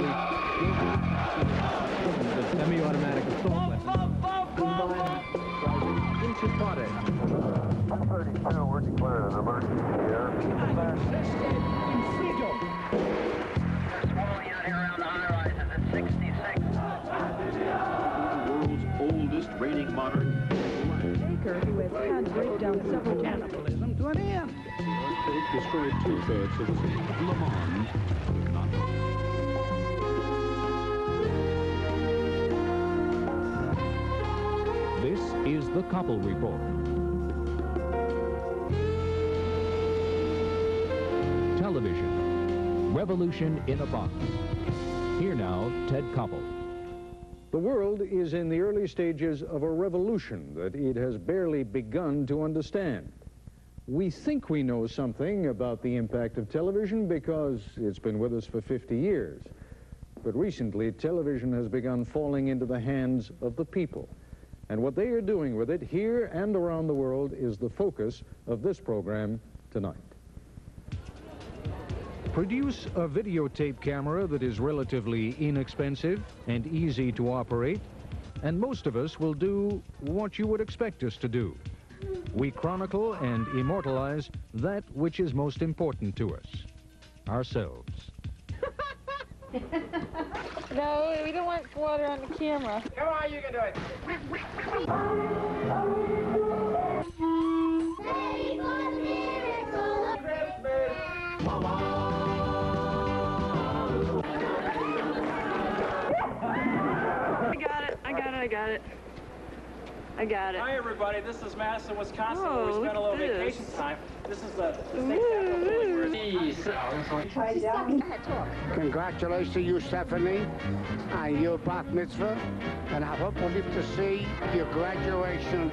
obviously, the semi-automatic assault weapon. Combined into potash. 32, we're declaring an emergency here. Swirling out here around the high rises at 66. The world's oldest reigning monarch. Baker, who has had breakdown several times. Cannibalism to an end. Earthquake destroyed 2/3 of the city of Le Mans. This is the Koppel Report. Television, revolution in a box. Here now, Ted Koppel. The world is in the early stages of a revolution that it has barely begun to understand. We think we know something about the impact of television because it's been with us for 50 years. But recently, television has begun falling into the hands of the people. And what they are doing with it here and around the world is the focus of this program tonight. Produce a videotape camera that is relatively inexpensive and easy to operate, and most of us will do what you would expect us to do. We chronicle and immortalize that which is most important to us, ourselves. No, we don't want water on the camera. Come on, you can do it. I got it. Hi, everybody. This is Madison, Wisconsin, where we Whoa, spent a little look at vacation this. time. This is the state capital. Congratulations to you, Stephanie, and your bat mitzvah, and I hope we live to see your graduation.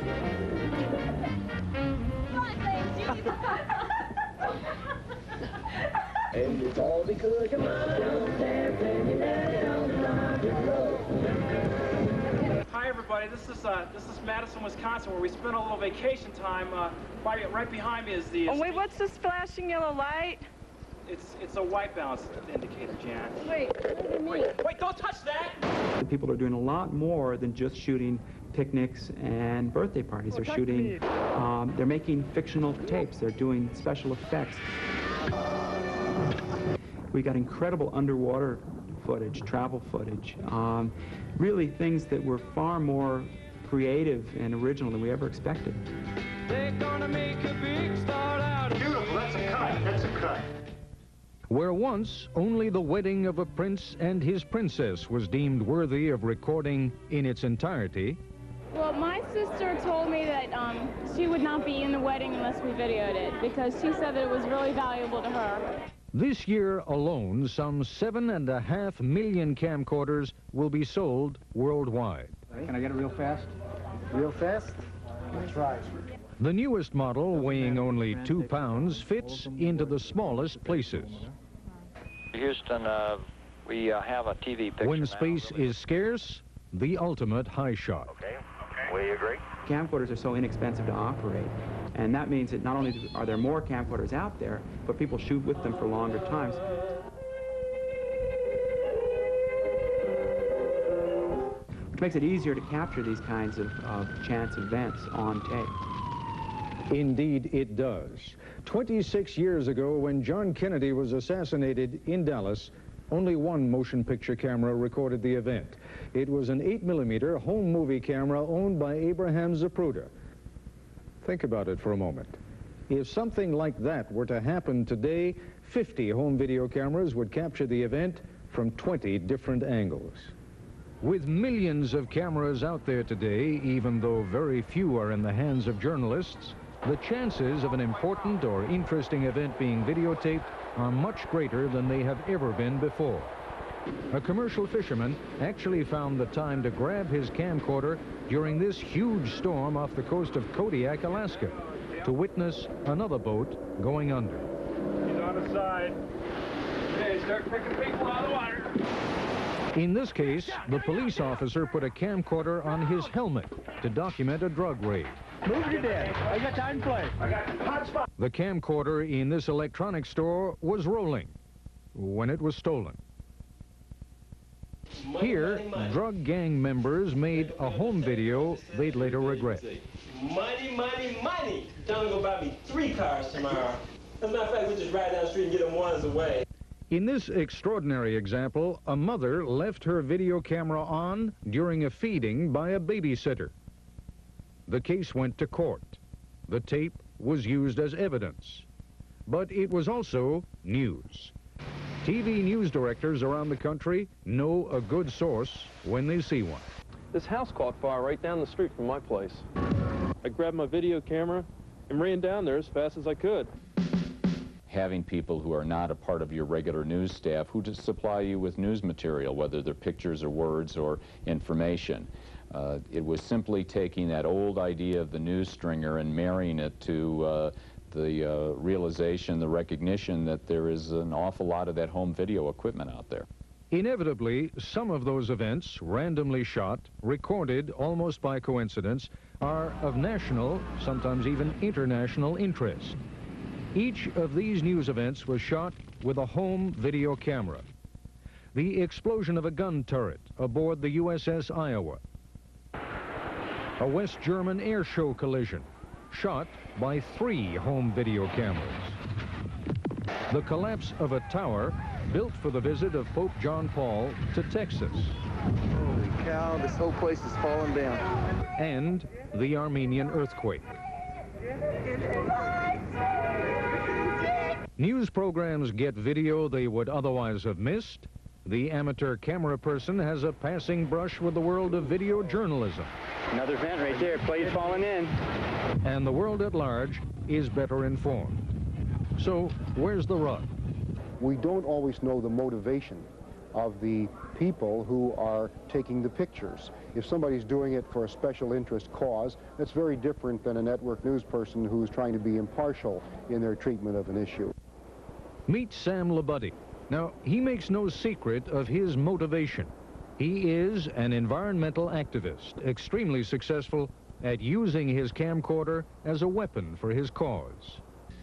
And it's all because your mama don't dare send you down the Dodger Road. Hi, everybody. This is Madison, Wisconsin, where we spent a little vacation time. Right behind me is the. Oh, wait, what's this flashing yellow light? It's a white balance indicator, Jan. Wait, Wait! Don't touch that! People are doing a lot more than just shooting picnics and birthday parties. They're shooting, they're making fictional tapes. They're doing special effects. We got incredible underwater footage, travel footage, really things that were far more creative and original than we ever expected. They're gonna make a big start out. Beautiful, that's a cut, that's a cut. Where once only the wedding of a prince and his princess was deemed worthy of recording in its entirety. Well, my sister told me that she would not be in the wedding unless we videoed it, because she said that it was really valuable to her. This year alone, some 7.5 million camcorders will be sold worldwide. Can I get it real fast? Real fast? That's right. The newest model, weighing only 2 pounds, fits into the smallest places. Houston, we have a TV picture. When space is scarce, the ultimate high shot. Okay, we agree. Camcorders are so inexpensive to operate, and that means that not only are there more camcorders out there, but people shoot with them for longer times. Which makes it easier to capture these kinds of chance events on tape. Indeed, it does. 26 years ago, when John Kennedy was assassinated in Dallas, only one motion picture camera recorded the event. It was an 8mm home movie camera owned by Abraham Zapruder. Think about it for a moment. If something like that were to happen today, 50 home video cameras would capture the event from 20 different angles. With millions of cameras out there today, even though very few are in the hands of journalists, the chances of an important or interesting event being videotaped are much greater than they have ever been before. A commercial fisherman actually found the time to grab his camcorder during this huge storm off the coast of Kodiak, Alaska, to witness another boat going under. He's on the side. Okay, start picking people out of the water. In this case, the police officer put a camcorder on his helmet to document a drug raid. Move your dad. I got time to play. I got hot spot. The camcorder in this electronics store was rolling when it was stolen. Here, drug gang members made a home video they'd later regret. Money, money, money. Tell them to go buy me 3 cars tomorrow. As a matter of fact, we just ride down the street and get them ones away. In this extraordinary example, a mother left her video camera on during a feeding by a babysitter. The case went to court. The tape was used as evidence. But it was also news. TV news directors around the country know a good source when they see one. This house caught fire right down the street from my place. I grabbed my video camera and ran down there as fast as I could. Having people who are not a part of your regular news staff who just supply you with news material, whether they're pictures or words or information. It was simply taking that old idea of the news stringer and marrying it to the realization, the recognition that there is an awful lot of that home video equipment out there. Inevitably, some of those events, randomly shot, recorded almost by coincidence, are of national, sometimes even international interest. Each of these news events was shot with a home video camera. The explosion of a gun turret aboard the USS Iowa. A West German air show collision, shot by 3 home video cameras. The collapse of a tower built for the visit of Pope John Paul to Texas. Holy cow, this whole place is falling down. And the Armenian earthquake. News programs get video they would otherwise have missed. The amateur camera person has a passing brush with the world of video journalism. Another vent right there, plate falling in. And the world at large is better informed. So, where's the rub? We don't always know the motivation of the people who are taking the pictures. If somebody's doing it for a special interest cause, that's very different than a network news person who's trying to be impartial in their treatment of an issue. Meet Sam Labuddy. Now, he makes no secret of his motivation. He is an environmental activist, extremely successful at using his camcorder as a weapon for his cause.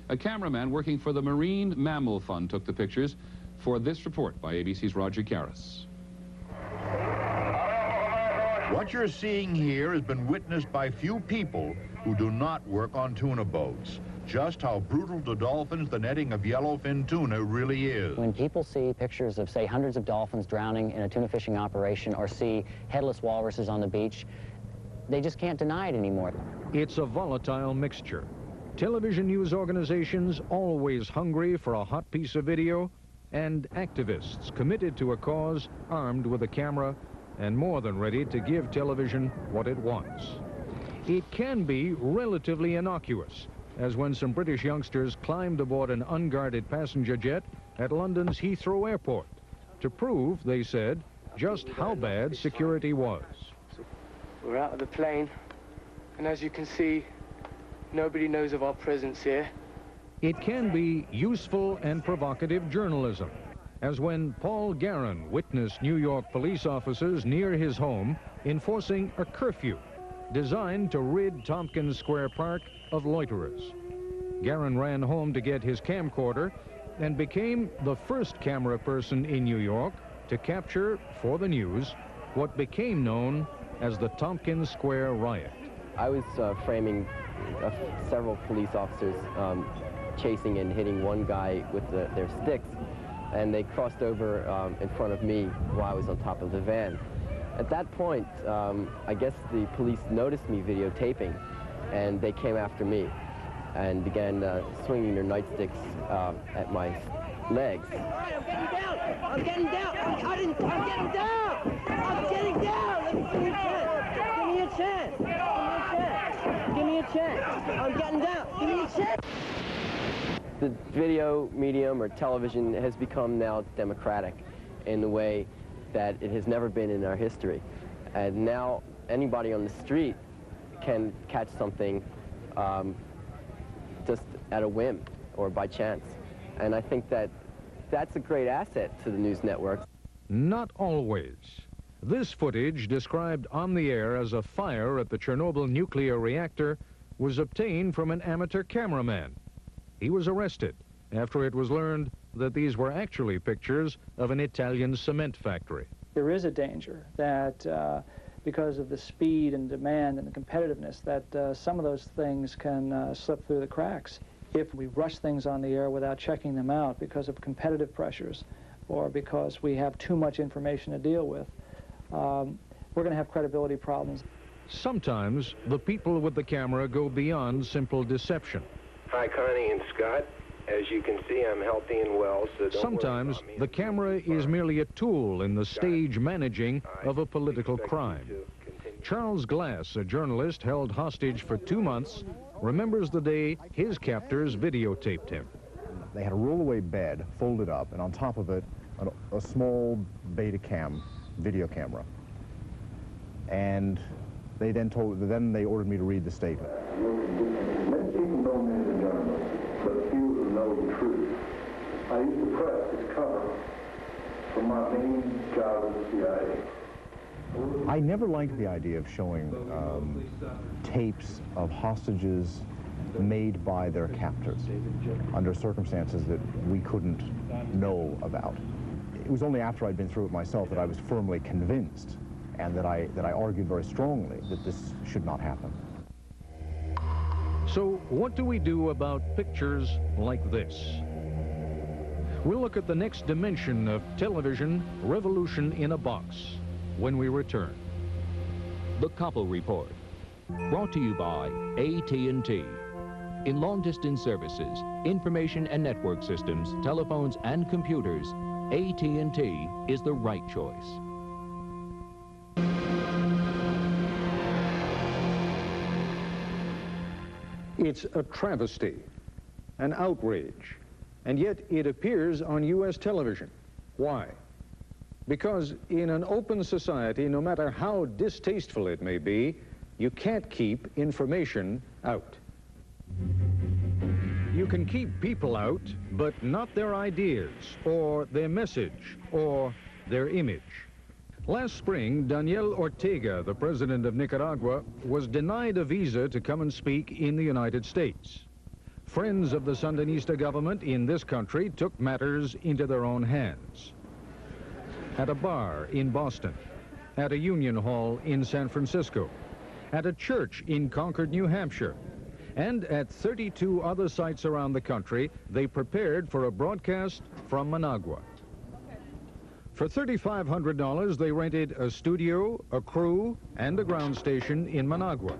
A cameraman working for the Marine Mammal Fund took the pictures for this report by ABC's Roger Garris. What you're seeing here has been witnessed by few people who do not work on tuna boats. Just how brutal to dolphins the netting of yellowfin tuna really is. When people see pictures of, say, hundreds of dolphins drowning in a tuna fishing operation or see headless walruses on the beach, they just can't deny it anymore. It's a volatile mixture. Television news organizations always hungry for a hot piece of video, and activists committed to a cause, armed with a camera, and more than ready to give television what it wants. It can be relatively innocuous, as when some British youngsters climbed aboard an unguarded passenger jet at London's Heathrow Airport to prove, they said, just how bad security was. We're out of the plane, and as you can see, nobody knows of our presence here. It can be useful and provocative journalism, as when Paul Guerin witnessed New York police officers near his home enforcing a curfew designed to rid Tompkins Square Park of loiterers. Guerin ran home to get his camcorder and became the first camera person in New York to capture, for the news, what became known as the Tompkins Square riot. I was framing several police officers chasing and hitting one guy with their sticks, and they crossed over in front of me while I was on top of the van. At that point, I guess the police noticed me videotaping, and they came after me and began swinging their nightsticks at my legs. I'm getting down! I'm getting down! I'm getting down! I'm getting down! Let me give me a chance! Give me a chance! Give me a chance! I'm getting down! Give me a chance! The video medium or television has become now democratic in the way that it has never been in our history. And now anybody on the street can catch something just at a whim or by chance. And I think that that's a great asset to the news networks. Not always. This footage, described on the air as a fire at the Chernobyl nuclear reactor, was obtained from an amateur cameraman. He was arrested after it was learned that these were actually pictures of an Italian cement factory. there is a danger that because of the speed and demand and the competitiveness, that some of those things can slip through the cracks if we rush things on the air without checking them out because of competitive pressures or because we have too much information to deal with. We're going to have credibility problems. Sometimes the people with the camera go beyond simple deception. Hi, Connie and Scott. As you can see, I'm healthy and well, so don't Sometimes worry about me. the camera is merely a tool in the stage managing of a political crime. Charles Glass, a journalist held hostage for 2 months, remembers the day his captors videotaped him. They had a rollaway bed folded up, and on top of it, a small Betacam video camera. And they then they ordered me to read the statement. Many people don't know the journalist, but few who know the truth. I used to press this cover for my main job at the CIA. I never liked the idea of showing tapes of hostages made by their captors under circumstances that we couldn't know about. It was only after I'd been through it myself that I was firmly convinced, and that I argued very strongly that this should not happen. So what do we do about pictures like this? We'll look at the next dimension of television, revolution in a box, when we return. The Koppel Report, brought to you by AT&T. In long-distance services, information and network systems, telephones and computers, AT&T is the right choice. It's a travesty, an outrage, and yet it appears on U.S. television. Why? Because in an open society, no matter how distasteful it may be, you can't keep information out. You can keep people out, but not their ideas, or their message, or their image. Last spring, Daniel Ortega, the president of Nicaragua, was denied a visa to come and speak in the United States. Friends of the Sandinista government in this country took matters into their own hands. At a bar in Boston, at a union hall in San Francisco, at a church in Concord, New Hampshire, and at 32 other sites around the country, they prepared for a broadcast from Managua. For $3,500, they rented a studio, a crew, and a ground station in Managua.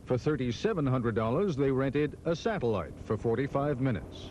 For $3,700, they rented a satellite for 45 minutes.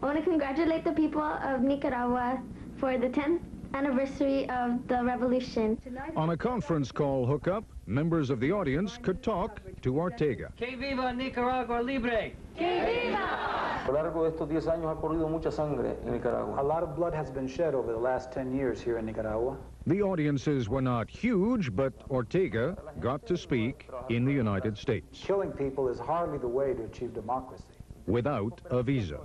I want to congratulate the people of Nicaragua for the 10th anniversary of the revolution. On a conference call hookup, members of the audience could talk to Ortega. Que viva Nicaragua libre! Que viva! A lo largo de estos 10 años ha corrido mucha sangre en Nicaragua. A lot of blood has been shed over the last 10 years here in Nicaragua. The audiences were not huge, but Ortega got to speak in the United States. Killing people is hardly the way to achieve democracy. Without a visa.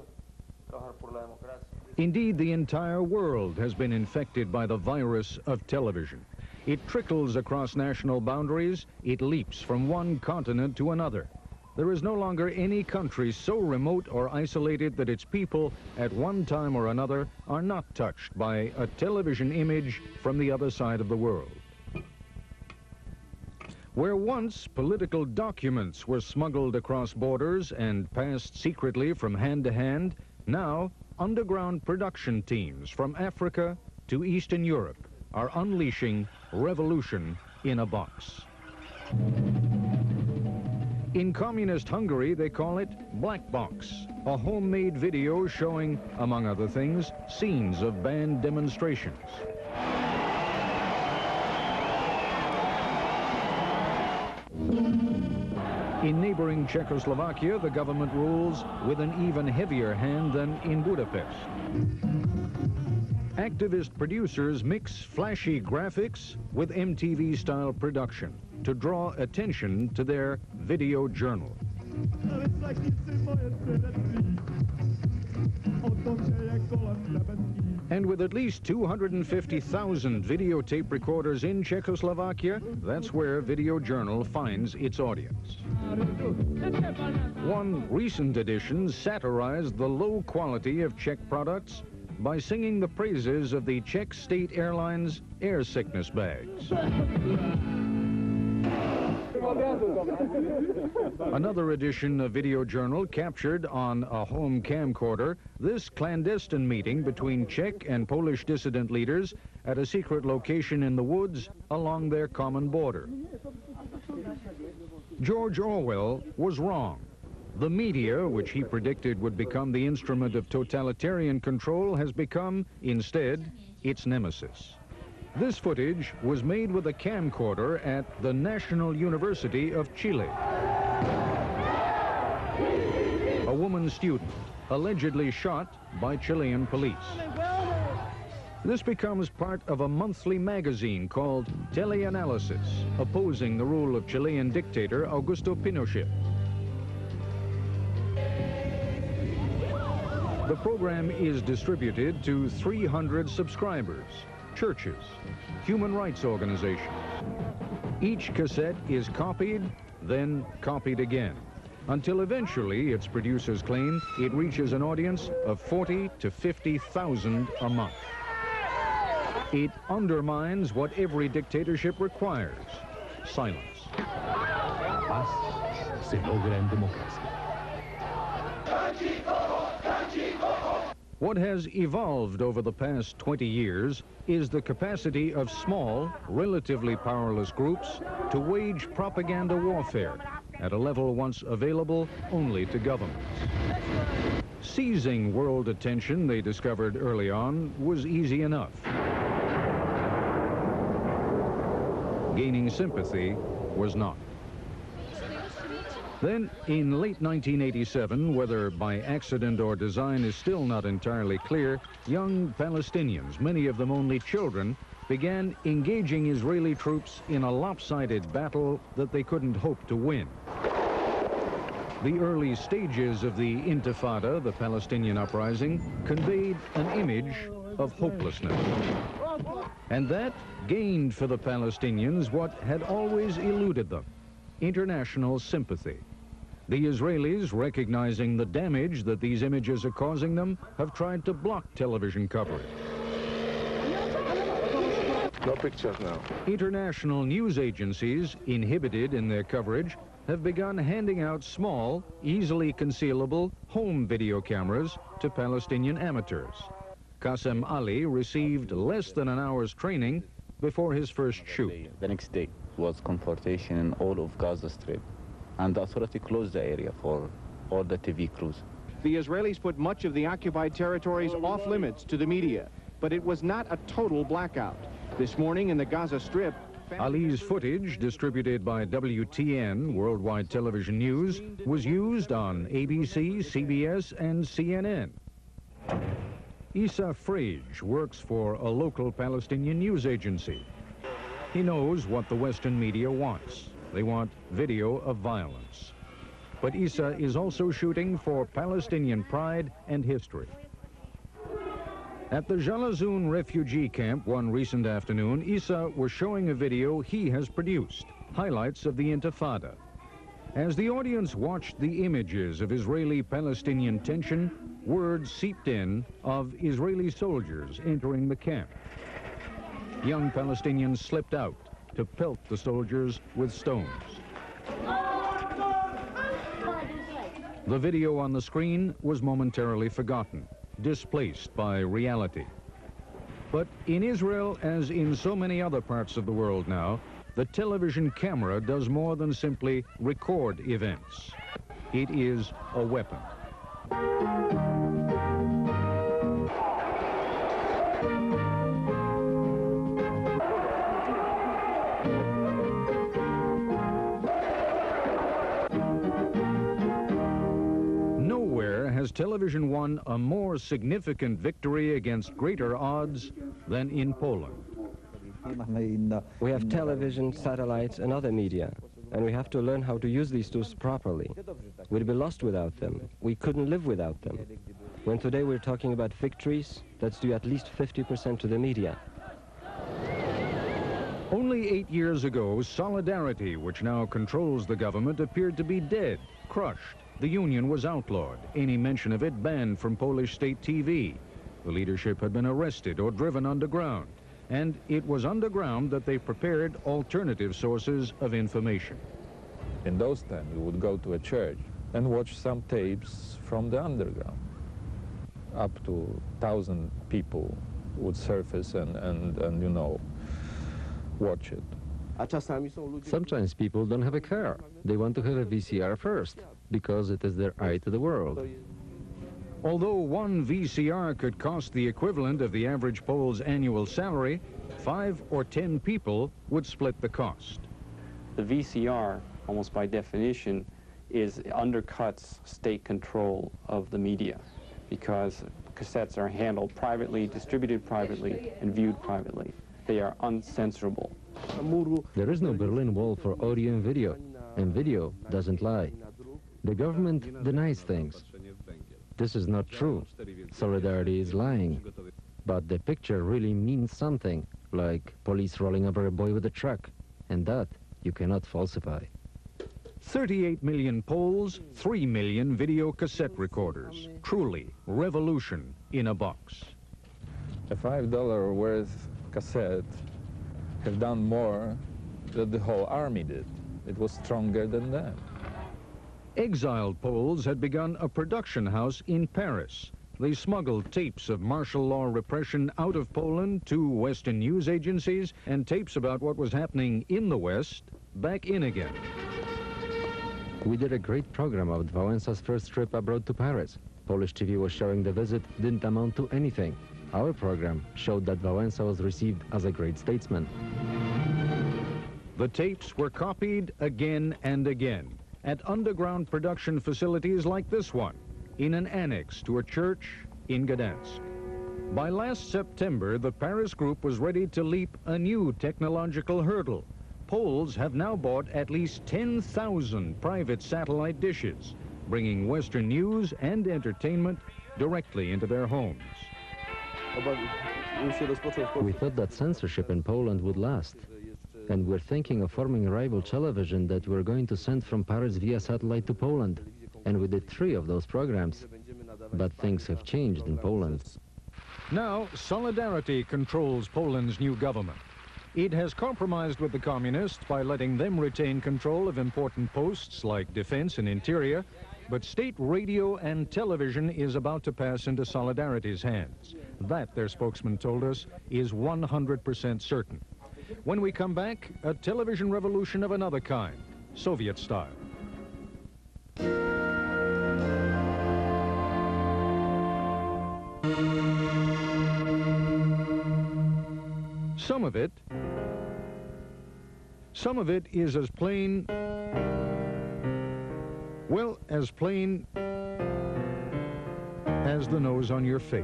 Indeed, the entire world has been infected by the virus of television. It trickles across national boundaries. It leaps from one continent to another. There is no longer any country so remote or isolated that its people, at one time or another, are not touched by a television image from the other side of the world. Where once political documents were smuggled across borders and passed secretly from hand to hand, now underground production teams from Africa to Eastern Europe are unleashing revolution in a box. In communist Hungary, they call it Black Box, a homemade video showing, among other things, scenes of banned demonstrations. In neighboring Czechoslovakia, the government rules with an even heavier hand than in Budapest. Activist producers mix flashy graphics with MTV-style production to draw attention to their video journal. And with at least 250,000 videotape recorders in Czechoslovakia, that's where Video Journal finds its audience. One recent edition satirized the low quality of Czech products by singing the praises of the Czech State Airlines air sickness bags. Another edition of Videojournal captured on a home camcorder this clandestine meeting between Czech and Polish dissident leaders at a secret location in the woods along their common border. George Orwell was wrong. The media, which he predicted would become the instrument of totalitarian control, has become, instead, its nemesis. This footage was made with a camcorder at the National University of Chile. A woman student allegedly shot by Chilean police. This becomes part of a monthly magazine called Teleanalysis, opposing the rule of Chilean dictator Augusto Pinochet. The program is distributed to 300 subscribers, churches, human rights organizations. Each cassette is copied, then copied again, until eventually its producers claim it reaches an audience of 40 to 50,000 a month. It undermines what every dictatorship requires: silence. Paz se logra en democracia. What has evolved over the past 20 years is the capacity of small, relatively powerless groups to wage propaganda warfare at a level once available only to governments. Seizing world attention, they discovered early on, was easy enough. Gaining sympathy was not. Then, in late 1987, whether by accident or design is still not entirely clear, young Palestinians, many of them only children, began engaging Israeli troops in a lopsided battle that they couldn't hope to win. The early stages of the Intifada, the Palestinian uprising, conveyed an image of hopelessness. And that gained for the Palestinians what had always eluded them: international sympathy. The Israelis, recognizing the damage that these images are causing them, have tried to block television coverage. No pictures now. International news agencies, inhibited in their coverage, have begun handing out small, easily concealable home video cameras to Palestinian amateurs. Qasem Ali received less than an hour's training before his first shoot. The next day was confrontation in all of Gaza Strip, and the authority closed the area for all the TV crews. The Israelis put much of the occupied territories off limits to the media, but it was not a total blackout. This morning in the Gaza Strip, Ali's footage, distributed by WTN, Worldwide Television News, was used on ABC, CBS, and CNN. Issa Frage works for a local Palestinian news agency. He knows what the Western media wants. They want video of violence. But Issa is also shooting for Palestinian pride and history. At the Jalazun refugee camp one recent afternoon, Issa was showing a video he has produced, highlights of the Intifada. As the audience watched the images of Israeli-Palestinian tension, word seeped in of Israeli soldiers entering the camp. Young Palestinians slipped out to pelt the soldiers with stones. The video on the screen was momentarily forgotten, displaced by reality. But in Israel, as in so many other parts of the world now, the television camera does more than simply record events. It is a weapon. Nowhere has television won a more significant victory against greater odds than in Poland. We have television, satellites, and other media, and we have to learn how to use these tools properly. We'd be lost without them. We couldn't live without them. When today we're talking about victories, that's due at least 50% to the media. Only 8 years ago, Solidarity, which now controls the government, appeared to be dead, crushed. The union was outlawed, any mention of it banned from Polish state TV. The leadership had been arrested or driven underground, and it was underground that they prepared alternative sources of information. In those times, we would go to a church and watch some tapes from the underground. Up to 1,000 people would surface and you know, watch it. Sometimes people don't have a car. They want to have a VCR first, because it is their eye to the world. Although one VCR could cost the equivalent of the average Pole's annual salary, 5 or 10 people would split the cost. The VCR, almost by definition, undercuts state control of the media, because cassettes are handled privately, distributed privately, and viewed privately. They are uncensorable. There is no Berlin Wall for audio and video doesn't lie. The government denies things. This is not true. Solidarity is lying. But the picture really means something, like police rolling over a boy with a truck, and that you cannot falsify. 38 million Poles, 3 million video cassette recorders. Truly, revolution in a box. A $5 worth cassette have done more than the whole army did. It was stronger than that. Exiled Poles had begun a production house in Paris. They smuggled tapes of martial law repression out of Poland to Western news agencies and tapes about what was happening in the West back in again. We did a great program about Wałęsa's first trip abroad to Paris. Polish TV was showing the visit didn't amount to anything. Our program showed that Wałęsa was received as a great statesman. The tapes were copied again and again at underground production facilities like this one, in an annex to a church in Gdansk. By last September, the Paris group was ready to leap a new technological hurdle. Poles have now bought at least 10,000 private satellite dishes, bringing Western news and entertainment directly into their homes. We thought that censorship in Poland would last. And we're thinking of forming a rival television that we're going to send from Paris via satellite to Poland. And we did 3 of those programs. But things have changed in Poland. Now, Solidarity controls Poland's new government. It has compromised with the communists by letting them retain control of important posts like defense and interior, but state radio and television is about to pass into Solidarity's hands. That, their spokesman told us, is 100% certain. When we come back, a television revolution of another kind, Soviet style. Some of it is as plain, well, as plain as the nose on your face.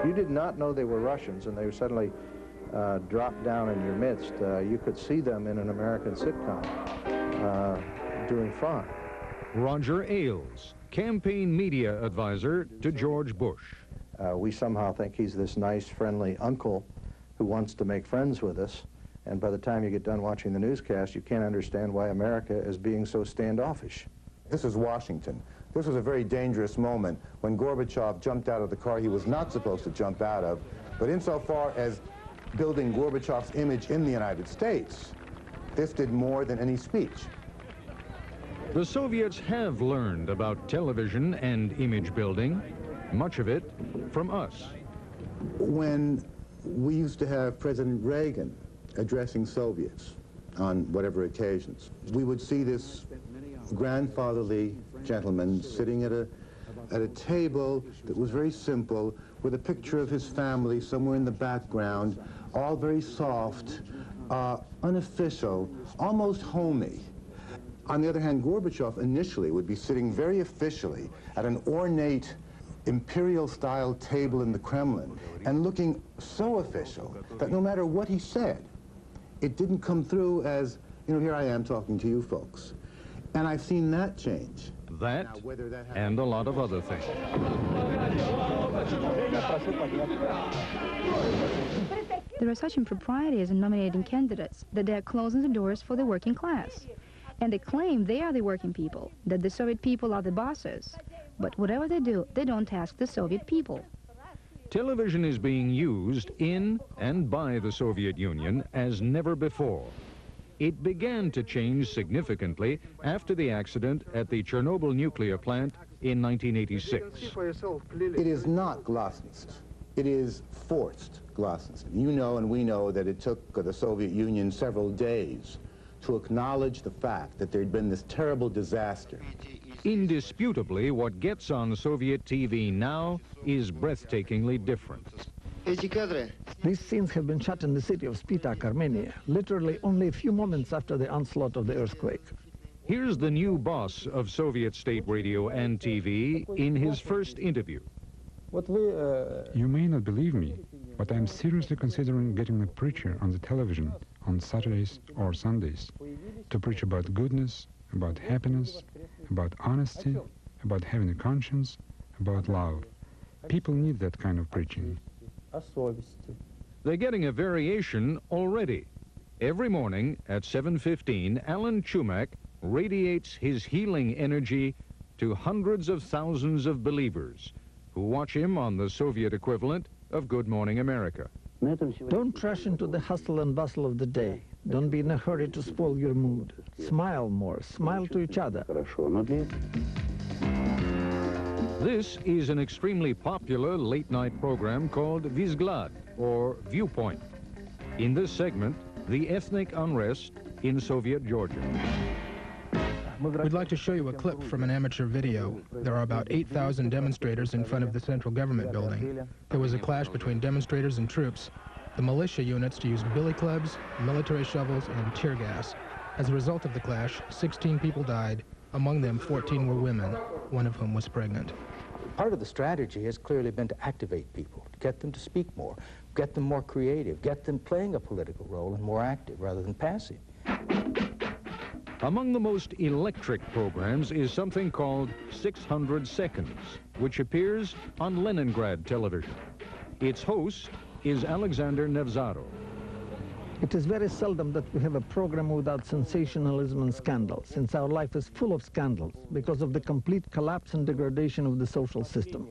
You did not know they were Russians, and they suddenly dropped down in your midst. You could see them in an American sitcom doing fine. Roger Ailes, campaign media advisor to George Bush. We somehow think he's this nice, friendly uncle who wants to make friends with us, and by the time you get done watching the newscast, you can't understand why America is being so standoffish. This is Washington. This was a very dangerous moment when Gorbachev jumped out of the car he was not supposed to jump out of, but insofar as building Gorbachev's image in the United States, this did more than any speech. The Soviets have learned about television and image building, much of it from us. When we used to have President Reagan addressing Soviets on whatever occasions, we would see this grandfatherly gentleman sitting at a table that was very simple, with a picture of his family somewhere in the background, all very soft, unofficial, almost homey. On the other hand, Gorbachev initially would be sitting very officially at an ornate imperial-style table in the Kremlin and looking so official that no matter what he said, it didn't come through as, you know, here I am talking to you folks. And I've seen that change. That and a lot of other things. There are such improprieties in nominating candidates that they are closing the doors for the working class. And they claim they are the working people, that the Soviet people are the bosses. But whatever they do, they don't ask the Soviet people. Television is being used in and by the Soviet Union as never before. It began to change significantly after the accident at the Chernobyl nuclear plant in 1986. It is not glasnost. It is forced glasnost. You know and we know that it took the Soviet Union several days to acknowledge the fact that there had been this terrible disaster. Indisputably, what gets on Soviet TV now is breathtakingly different. These scenes have been shot in the city of Spitak, Armenia, literally only a few moments after the onslaught of the earthquake. Here's the new boss of Soviet state radio and TV in his first interview. You may not believe me, but I'm seriously considering getting a preacher on the television on Saturdays or Sundays to preach about goodness, about happiness, about honesty, about having a conscience, about love. People need that kind of preaching. They're getting a variation already. Every morning at 7:15, Alan Chumak radiates his healing energy to hundreds of thousands of believers who watch him on the Soviet equivalent of Good Morning America. Don't rush into the hustle and bustle of the day. Don't be in a hurry to spoil your mood. Smile more. Smile to each other. This is an extremely popular late-night program called Vzglad, or Viewpoint. In this segment, the ethnic unrest in Soviet Georgia. We'd like to show you a clip from an amateur video. There are about 8,000 demonstrators in front of the central government building. There was a clash between demonstrators and troops. The militia units used billy clubs, military shovels, and tear gas. As a result of the clash, 16 people died. Among them, 14 were women, one of whom was pregnant. Part of the strategy has clearly been to activate people, to get them to speak more, get them more creative, get them playing a political role and more active rather than passive. Among the most electric programs is something called 600 Seconds, which appears on Leningrad television. Its host is Alexander Nevzarov. It is very seldom that we have a program without sensationalism and scandal, since our life is full of scandals because of the complete collapse and degradation of the social system.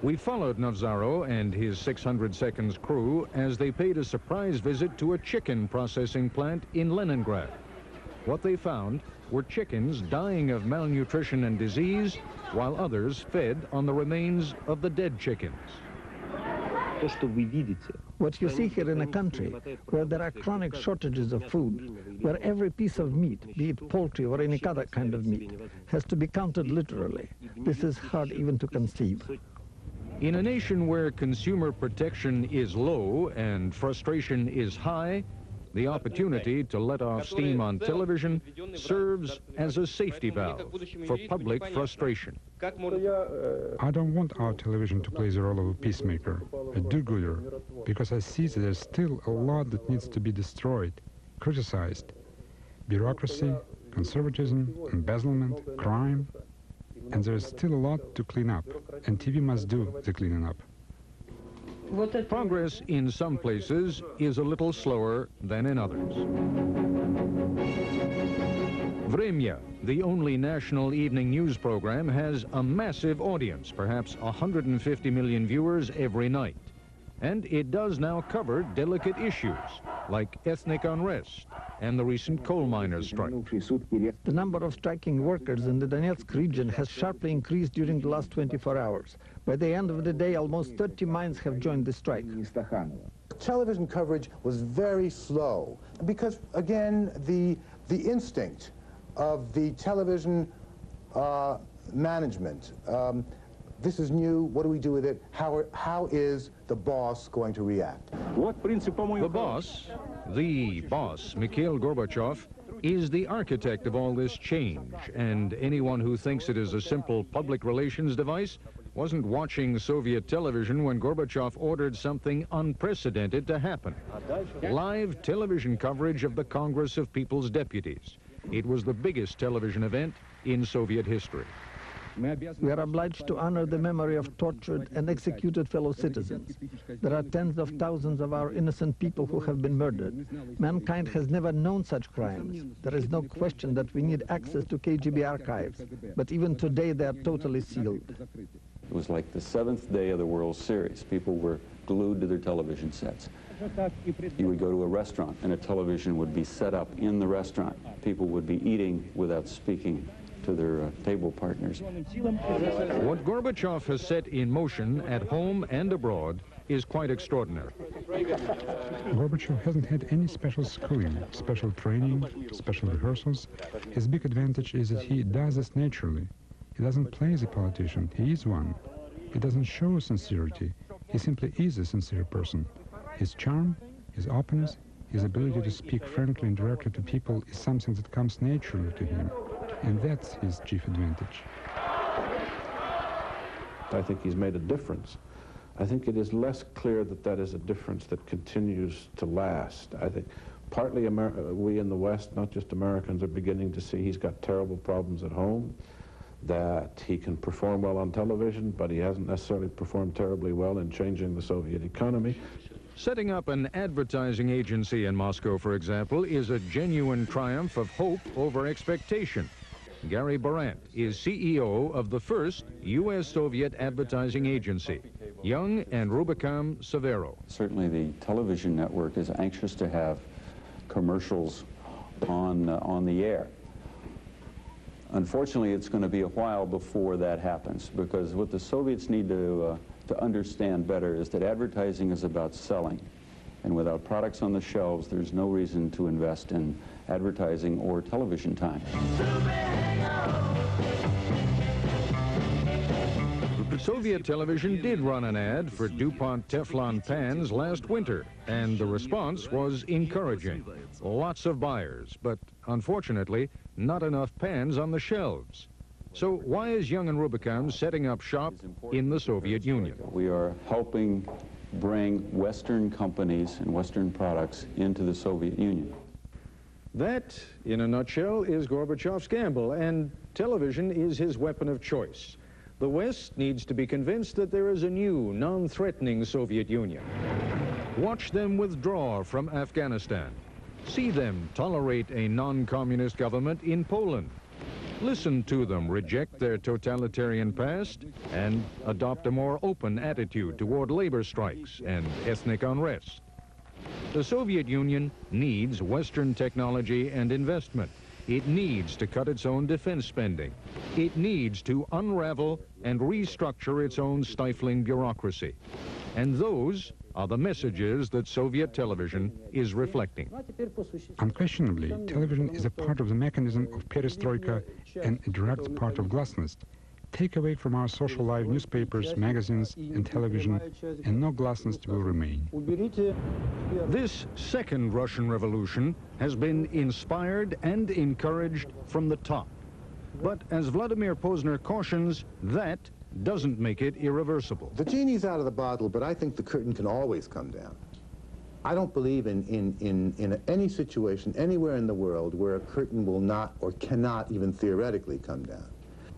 We followed Nevzarov and his 600 Seconds crew as they paid a surprise visit to a chicken processing plant in Leningrad. What they found were chickens dying of malnutrition and disease, while others fed on the remains of the dead chickens. What you see here in a country where there are chronic shortages of food, where every piece of meat, be it poultry or any other kind of meat, has to be counted literally, this is hard even to conceive. In a nation where consumer protection is low and frustration is high, the opportunity to let off steam on television serves as a safety valve for public frustration. I don't want our television to play the role of a peacemaker, a do-gooder, because I see that there's still a lot that needs to be destroyed, criticized. Bureaucracy, conservatism, embezzlement, crime, and there is still a lot to clean up, and TV must do the cleaning up. Progress in some places is a little slower than in others. Vremya, the only national evening news program, has a massive audience, perhaps 150 million viewers every night. And it does now cover delicate issues like ethnic unrest and the recent coal miners' strike. The number of striking workers in the Donetsk region has sharply increased during the last 24 hours. By the end of the day, almost 30 mines have joined the strike. Television coverage was very slow because, again, the instinct of the television management. This is new. What do we do with it? How is the boss going to react? The boss, Mikhail Gorbachev, is the architect of all this change, and anyone who thinks it is a simple public relations device wasn't watching Soviet television when Gorbachev ordered something unprecedented to happen. Live television coverage of the Congress of People's Deputies. It was the biggest television event in Soviet history. We are obliged to honor the memory of tortured and executed fellow citizens. There are tens of thousands of our innocent people who have been murdered. Mankind has never known such crimes. There is no question that we need access to KGB archives, but even today they are totally sealed. It was like the 7th day of the World Series. People were glued to their television sets. You would go to a restaurant and a television would be set up in the restaurant. People would be eating without speaking to their table partners. What Gorbachev has set in motion at home and abroad is quite extraordinary. Gorbachev hasn't had any special schooling, special training, special rehearsals. His big advantage is that he does this naturally. He doesn't play as a politician, he is one. He doesn't show sincerity, he simply is a sincere person. His charm, his openness, his ability to speak frankly and directly to people is something that comes naturally to him. And that's his chief advantage. I think he's made a difference. I think it is less clear that that is a difference that continues to last. I think partly we in the West, not just Americans, are beginning to see he's got terrible problems at home, that he can perform well on television, but he hasn't necessarily performed terribly well in changing the Soviet economy. Setting up an advertising agency in Moscow, for example, is a genuine triumph of hope over expectation. Gary Barant is CEO of the first U.S.-Soviet advertising agency, Young and Rubicam Severo. Certainly the television network is anxious to have commercials on the air. Unfortunately, it's going to be a while before that happens, because what the Soviets need to understand better is that advertising is about selling. And without products on the shelves, there's no reason to invest in advertising or television time. Soviet television did run an ad for DuPont Teflon pans last winter, and the response was encouraging. Lots of buyers, but unfortunately, not enough pans on the shelves. So why is Young and Rubicam setting up shop in the Soviet Union? We are helping bring Western companies and Western products into the Soviet Union. That, in a nutshell, is Gorbachev's gamble, and television is his weapon of choice. The West needs to be convinced that there is a new, non-threatening Soviet Union. Watch them withdraw from Afghanistan. See them tolerate a non-communist government in Poland. Listen to them reject their totalitarian past and adopt a more open attitude toward labor strikes and ethnic unrest. The Soviet Union needs Western technology and investment. It needs to cut its own defense spending. It needs to unravel and restructure its own stifling bureaucracy. And those are the messages that Soviet television is reflecting. Unquestionably, television is a part of the mechanism of perestroika and a direct part of glasnost. Take away from our social life newspapers, magazines, and television, and no glasnost will remain. This second Russian Revolution has been inspired and encouraged from the top. But as Vladimir Posner cautions, that doesn't make it irreversible. The genie's out of the bottle, but I think the curtain can always come down. I don't believe in any situation anywhere in the world where a curtain will not or cannot even theoretically come down.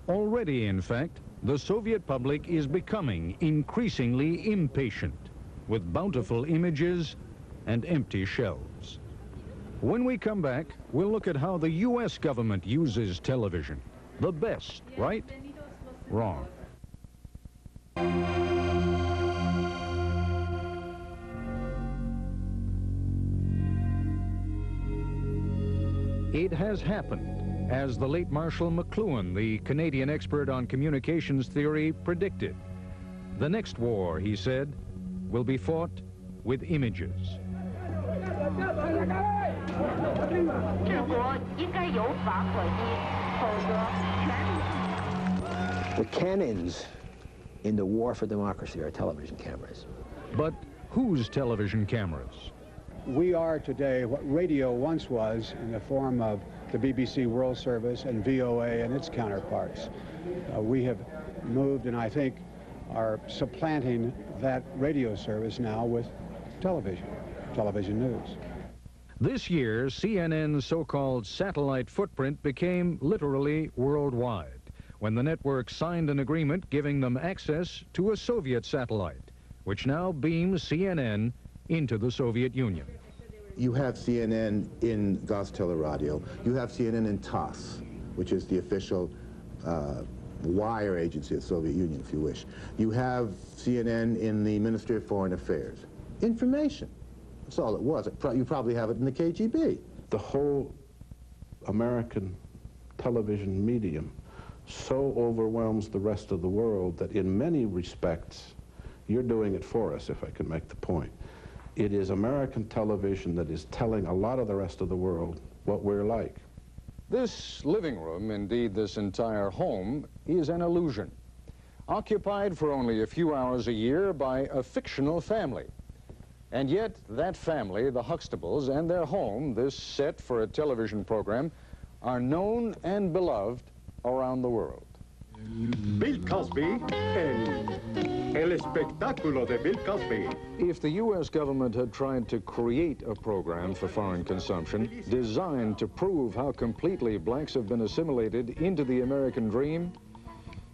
Already, in fact, the Soviet public is becoming increasingly impatient with bountiful images and empty shelves. When we come back, we'll look at how the U.S. government uses television. The best, right? Wrong. It has happened, as the late Marshall McLuhan, the Canadian expert on communications theory, predicted. The next war, he said, will be fought with images. The cannons in the war for democracy are television cameras. But whose television cameras? We are today what radio once was in the form of the BBC World Service and VOA and its counterparts. We have moved, and I think are supplanting that radio service now with television news. This year, CNN's so-called satellite footprint became literally worldwide. when the network signed an agreement giving them access to a Soviet satellite, which now beams CNN into the Soviet Union. You have CNN in Gazteleradio. You have CNN in TASS, which is the official wire agency of the Soviet Union, if you wish. You have CNN in the Ministry of Foreign Affairs. Information. That's all it was. You probably have it in the KGB. The whole American television medium so overwhelms the rest of the world that in many respects, you're doing it for us, if I can make the point. It is American television that is telling a lot of the rest of the world what we're like. This living room, indeed this entire home, is an illusion, occupied for only a few hours a year by a fictional family. And yet, that family, the Huxtables, and their home, this set for a television program, are known and beloved around the world. Bill Cosby, el espectáculo de Bill Cosby. If the U.S. government had tried to create a program for foreign consumption designed to prove how completely blacks have been assimilated into the American dream,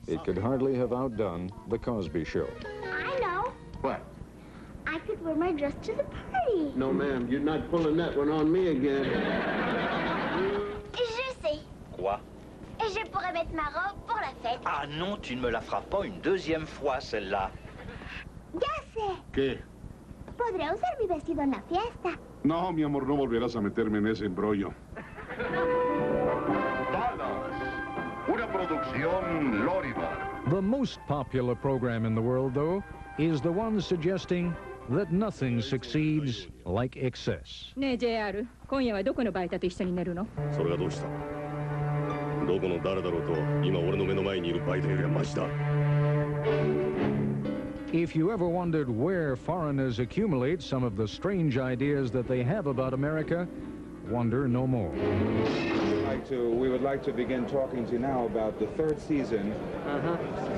it could hardly have outdone The Cosby Show. I know. What? I could wear my dress to the party. No, ma'am, you're not pulling that one on me again. Je sais. Quoi? Et je pourrais mettre ma robe pour la fête. Ah non, tu ne me la feras pas une deuxième fois, celle-là. Ya sé. ¿Qué? Podré usar mi vestido en la fiesta. No, mi amor, no volverás a meterme en ese embrollo. Una producción Lorimer. The most popular program in the world, though, is the one suggesting that nothing succeeds like excess. ねえ JR、今夜はどこのバイトと一緒に寝るの？それがどうした？どこの誰だろうと、今俺の目の前にいるバイトよりはマシだ。If you ever wondered where foreigners accumulate some of the strange ideas that they have about America, wonder no more. We would like to begin talking to you now about the third season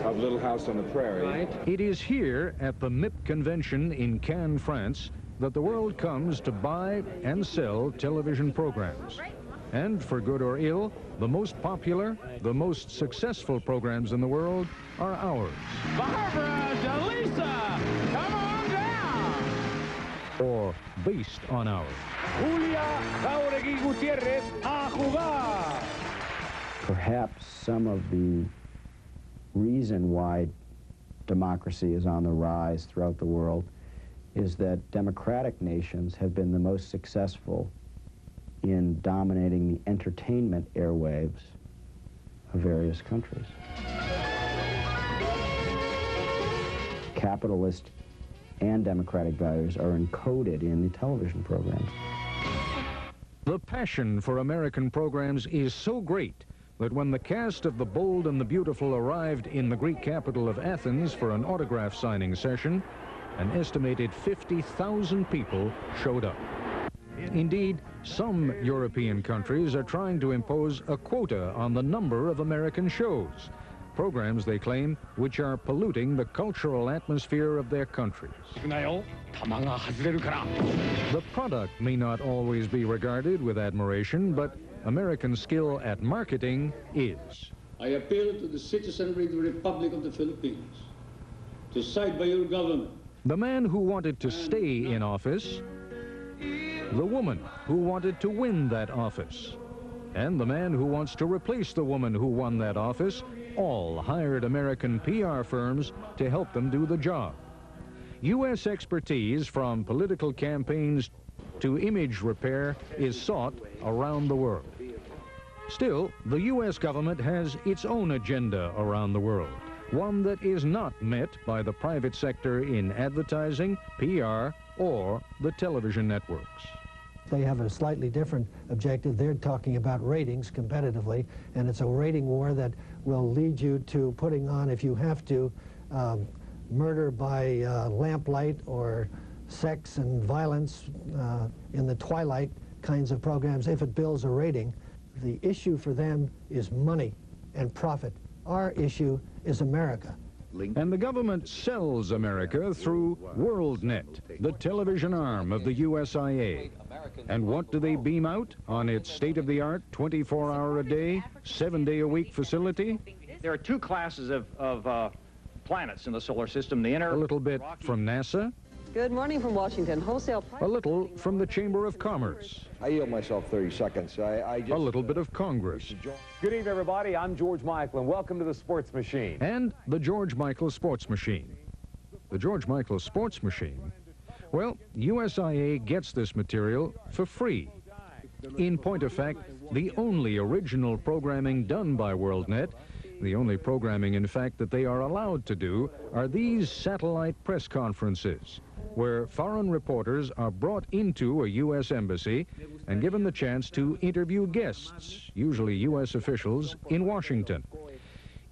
of Little House on the Prairie. Right. It is here at the MIP convention in Cannes, France, that the world comes to buy and sell television programs. And for good or ill, the most popular, the most successful programs in the world are ours. Barbara DeLisa, come on down! Or based on ours. Julia Jauregui Gutierrez, a jugar! Perhaps some of the reason why democracy is on the rise throughout the world is that democratic nations have been the most successful in dominating the entertainment airwaves of various countries. Capitalist and democratic values are encoded in the television programs. The passion for American programs is so great that when the cast of The Bold and the Beautiful arrived in the Greek capital of Athens for an autograph signing session, an estimated 50,000 people showed up. Indeed, some European countries are trying to impose a quota on the number of American shows, programs, they claim, which are polluting the cultural atmosphere of their countries. The product may not always be regarded with admiration, but American skill at marketing is. I appeal to the citizenry of the Republic of the Philippines to side by your government. The man who wanted to stay in office, the woman who wanted to win that office, and the man who wants to replace the woman who won that office, all hired American PR firms to help them do the job. U.S. expertise from political campaigns to image repair is sought around the world. Still, the U.S. government has its own agenda around the world, one that is not met by the private sector in advertising, PR, or the television networks. They have a slightly different objective. They're talking about ratings competitively, and it's a rating war that will lead you to putting on, if you have to, murder by lamplight or sex and violence in the twilight kinds of programs if it builds a rating. The issue for them is money and profit. Our issue is America. And the government sells America through WorldNet, the television arm of the USIA. And what do they beam out on its state-of-the-art, 24-hour-a-day, 7-day-a-week facility? There are two classes of planets in the solar system, the inner... A little bit from NASA. Good morning from Washington. Wholesale price. A little from the Chamber of Commerce. I yield myself 30 seconds. A little bit of Congress. Good evening, everybody. I'm George Michael, and welcome to the Sports Machine. And the George Michael Sports Machine. The George Michael Sports Machine? Well, USIA gets this material for free. In point of fact, the only original programming done by WorldNet, the only programming, in fact, that they are allowed to do, are these satellite press conferences, where foreign reporters are brought into a U.S. embassy and given the chance to interview guests, usually U.S. officials, in Washington.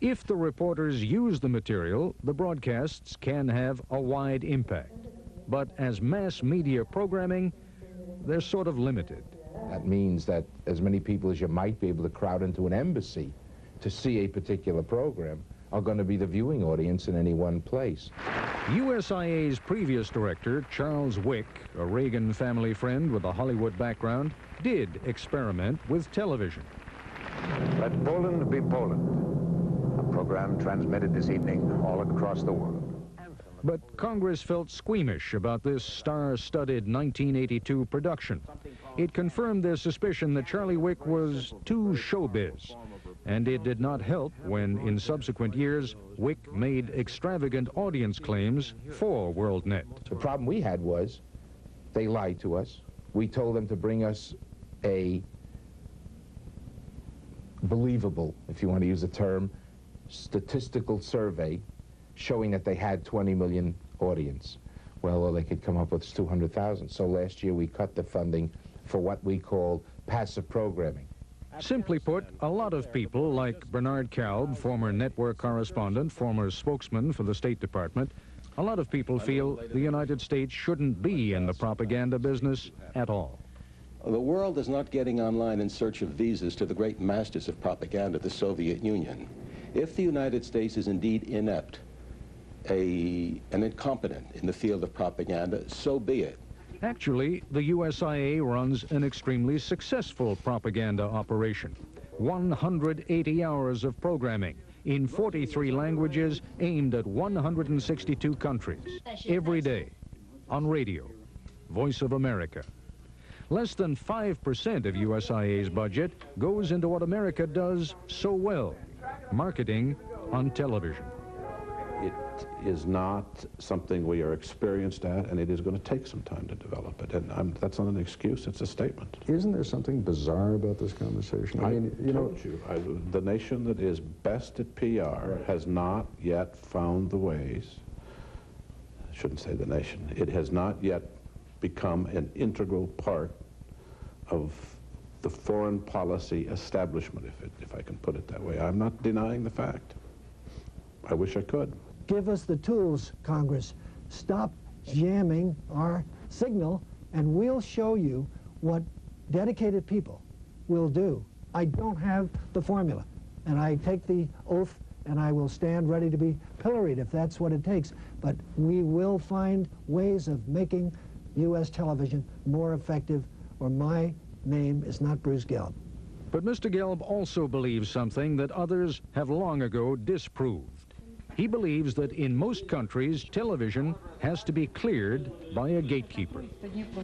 If the reporters use the material, the broadcasts can have a wide impact. But as mass media programming, they're sort of limited. That means that as many people as you might be able to crowd into an embassy to see a particular program are going to be the viewing audience in any one place. USIA's previous director, Charles Wick, a Reagan family friend with a Hollywood background, did experiment with television. Let Poland be Poland. A program transmitted this evening all across the world. But Congress felt squeamish about this star-studded 1982 production. It confirmed their suspicion that Charlie Wick was too showbiz. And it did not help when, in subsequent years, Wick made extravagant audience claims for WorldNet. The problem we had was they lied to us. We told them to bring us a believable, if you want to use the term, statistical survey showing that they had 20 million audience. Well, all they could come up with is 200,000. So last year we cut the funding for what we call passive programming. Simply put, a lot of people, like Bernard Kalb, former network correspondent, former spokesman for the State Department, a lot of people feel the United States shouldn't be in the propaganda business at all. The world is not getting online in search of visas to the great masters of propaganda, the Soviet Union. If the United States is indeed inept, and incompetent in the field of propaganda, so be it. Actually, the USIA runs an extremely successful propaganda operation. 180 hours of programming in 43 languages aimed at 162 countries, every day, on radio, Voice of America. Less than 5% of USIA's budget goes into what America does so well, marketing on television. It is not something we are experienced at, and it is going to take some time to develop it. And that's not an excuse, it's a statement. Isn't there something bizarre about this conversation? I mean, you know, the nation that is best at PR has not yet found the ways, I shouldn't say the nation, it has not yet become an integral part of the foreign policy establishment, if I can put it that way. I'm not denying the fact. I wish I could. Give us the tools, Congress. Stop jamming our signal, and we'll show you what dedicated people will do. I don't have the formula, and I take the oath, and I will stand ready to be pilloried if that's what it takes. But we will find ways of making U.S. television more effective, or my name is not Bruce Gelb. But Mr. Gelb also believes something that others have long ago disproved. He believes that in most countries, television has to be cleared by a gatekeeper.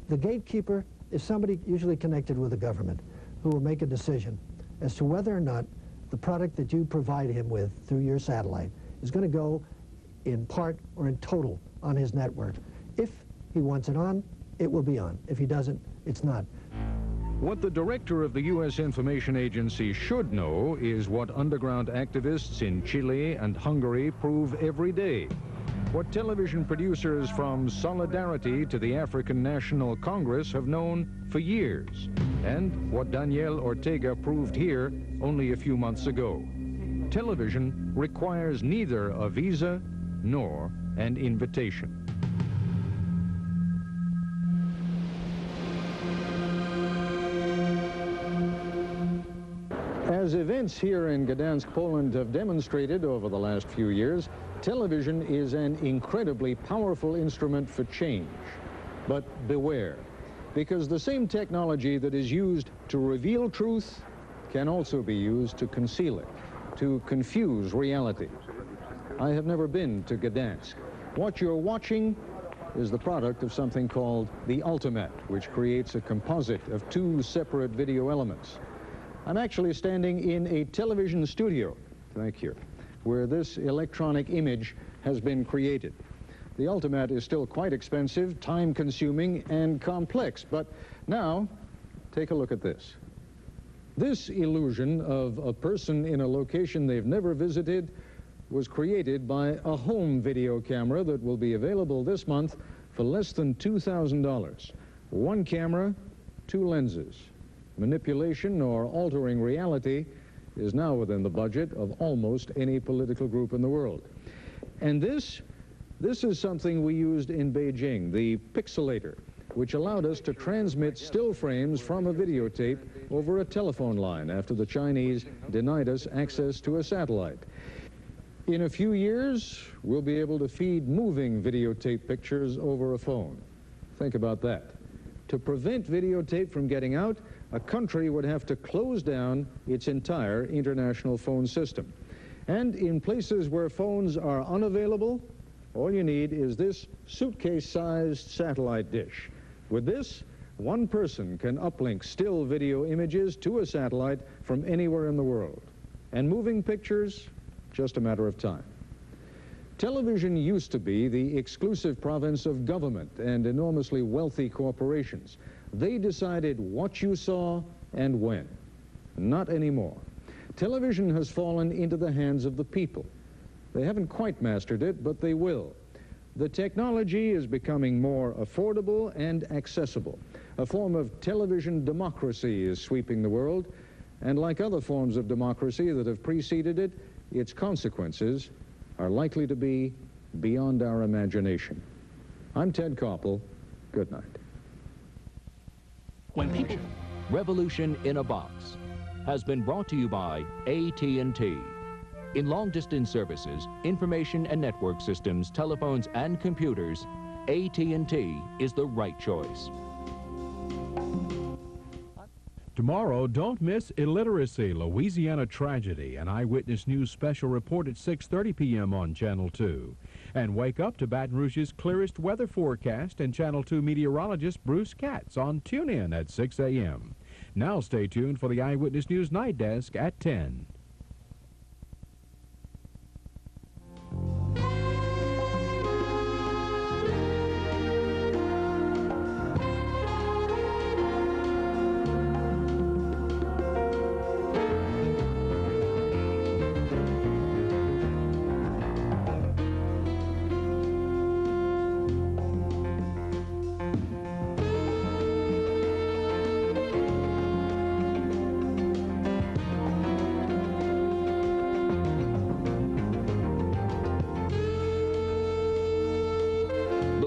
The gatekeeper is somebody usually connected with the government who will make a decision as to whether or not the product that you provide him with through your satellite is going to go in part or in total on his network. If he wants it on, it will be on. If he doesn't, it's not. What the director of the U.S. Information Agency should know is what underground activists in Chile and Hungary prove every day. What television producers from Solidarity to the African National Congress have known for years. And what Daniel Ortega proved here only a few months ago. Television requires neither a visa nor an invitation. As events here in Gdansk, Poland have demonstrated over the last few years, television is an incredibly powerful instrument for change. But beware, because the same technology that is used to reveal truth can also be used to conceal it. to confuse reality. I have never been to Gdansk. What you're watching is the product of something called the Ultimat, which creates a composite of two separate video elements. I'm actually standing in a television studio, thank you, where this electronic image has been created. The Ultimat is still quite expensive, time-consuming, and complex, but now, take a look at this. This illusion of a person in a location they've never visited was created by a home video camera that will be available this month for less than $2,000. One camera, two lenses. Manipulation or altering reality is now within the budget of almost any political group in the world. And this is something we used in Beijing, the pixelator, which allowed us to transmit still frames from a videotape over a telephone line after the Chinese denied us access to a satellite. In a few years, we'll be able to feed moving videotape pictures over a phone. Think about that. To prevent videotape from getting out, a country would have to close down its entire international phone system. And in places where phones are unavailable, all you need is this suitcase-sized satellite dish. With this, one person can uplink still video images to a satellite from anywhere in the world. And moving pictures, just a matter of time. Television used to be the exclusive province of government and enormously wealthy corporations. They decided what you saw and when. Not anymore. Television has fallen into the hands of the people. They haven't quite mastered it, but they will. The technology is becoming more affordable and accessible. A form of television democracy is sweeping the world, and like other forms of democracy that have preceded it, its consequences are likely to be beyond our imagination. I'm Ted Koppel. Good night. When people... Revolution in a Box has been brought to you by AT&T. In long-distance services, information and network systems, telephones, and computers, AT&T is the right choice. Tomorrow, don't miss Illiteracy, Louisiana Tragedy, an Eyewitness News special report at 6:30 p.m. on Channel 2. And wake up to Baton Rouge's clearest weather forecast and Channel 2 meteorologist Bruce Katz on TuneIn at 6 a.m. Now stay tuned for the Eyewitness News Night Desk at 10.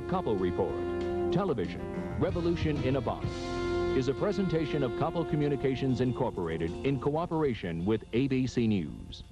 Koppel Report, Television, Revolution in a Box, is a presentation of Koppel Communications Incorporated in cooperation with ABC News.